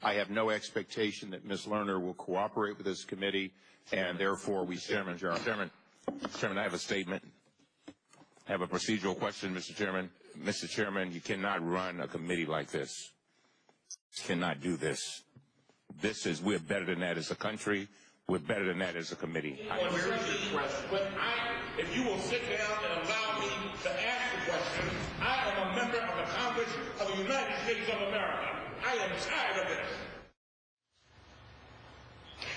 I have no expectation that Ms. Lerner will cooperate with this committee, and therefore we stand adjourned. Chairman, I have a statement. I have a procedural question, Mr. Chairman. Mr. Chairman, you cannot run a committee like this. You cannot do this. We're better than that as a country. We're better than that as a committee. If you will sit down and allow me to ask the question, I am a member of the Congress of the United States of America. I am tired of this.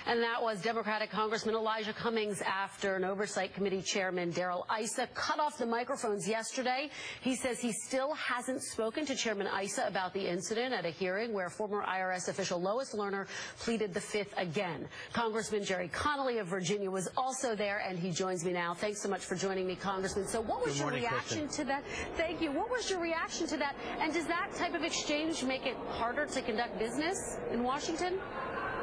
And that was Democratic Congressman Elijah Cummings after an Oversight Committee Chairman Darrell Issa cut off the microphones yesterday. He says he still hasn't spoken to Chairman Issa about the incident at a hearing where former IRS official Lois Lerner pleaded the Fifth again. Congressman Jerry Connolly of Virginia was also there, and he joins me now. Thanks so much for joining me, Congressman. So what was your reaction to that? Thank you. What was your reaction to that? And does that type of exchange make it harder to conduct business in Washington?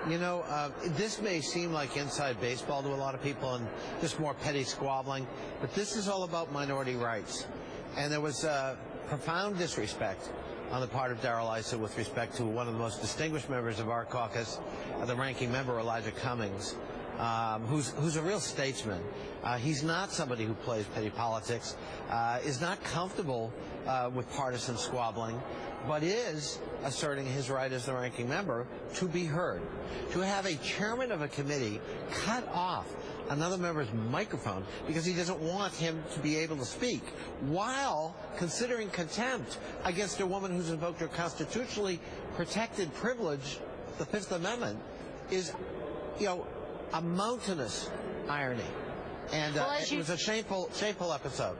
You know, this may seem like inside baseball to a lot of people and just more petty squabbling, but this is all about minority rights. And there was profound disrespect on the part of Darrell Issa with respect to one of the most distinguished members of our caucus, the ranking member, Elijah Cummings, who's a real statesman. He's not somebody who plays petty politics, is not comfortable with partisan squabbling, but is asserting his right as the ranking member to be heard. To have a chairman of a committee cut off another member's microphone because he doesn't want him to be able to speak while considering contempt against a woman who's invoked her constitutionally protected privilege, the Fifth Amendment, is, you know, a mountainous irony. And it was a shameful episode.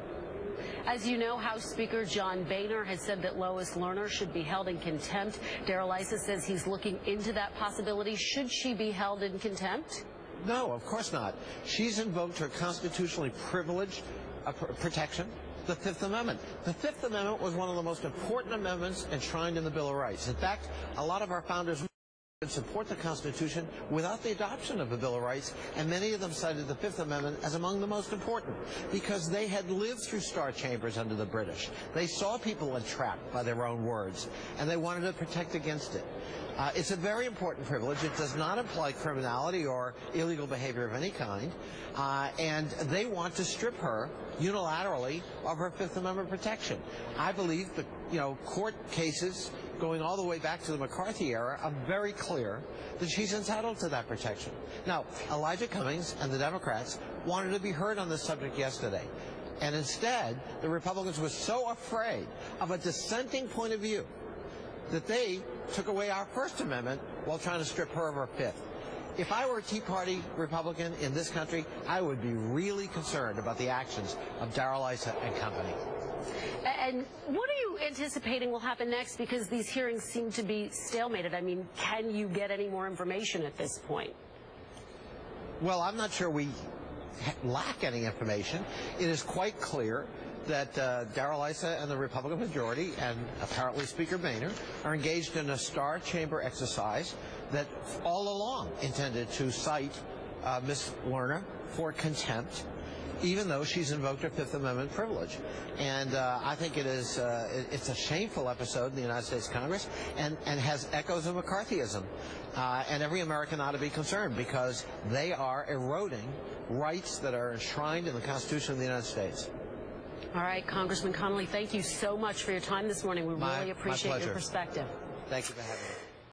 As you know, House Speaker John Boehner has said that Lois Lerner should be held in contempt. Darrell Issa says he's looking into that possibility. Should she be held in contempt? No, of course not. She's invoked her constitutionally privileged protection, the Fifth Amendment. The Fifth Amendment was one of the most important amendments enshrined in the Bill of Rights. In fact, a lot of our founders support the Constitution without the adoption of the Bill of Rights, and many of them cited the Fifth Amendment as among the most important because they had lived through star chambers under the British. They saw people entrapped by their own words, and they wanted to protect against it. It's a very important privilege. It does not imply criminality or illegal behavior of any kind, and they want to strip her unilaterally of her Fifth Amendment protection. I believe that, you know, court cases going all the way back to the McCarthy era are very clear that she's entitled to that protection. Now, Elijah Cummings and the Democrats wanted to be heard on this subject yesterday, and instead the Republicans were so afraid of a dissenting point of view that they took away our First Amendment while trying to strip her of her Fifth. If I were a Tea Party Republican in this country, I would be really concerned about the actions of Darrell Issa and company. And what are you anticipating will happen next? Because these hearings seem to be stalemated. I mean, can you get any more information at this point? Well, I'm not sure we lack any information. It is quite clear that Darrell Issa and the Republican majority, and apparently Speaker Boehner, are engaged in a star chamber exercise that all along intended to cite Ms. Lerner for contempt, even though she's invoked her Fifth Amendment privilege. And I think it's a shameful episode in the United States Congress and has echoes of McCarthyism. And every American ought to be concerned because they are eroding rights that are enshrined in the Constitution of the United States. All right, Congressman Connolly, thank you so much for your time this morning. We really appreciate your perspective. Thank you for having me.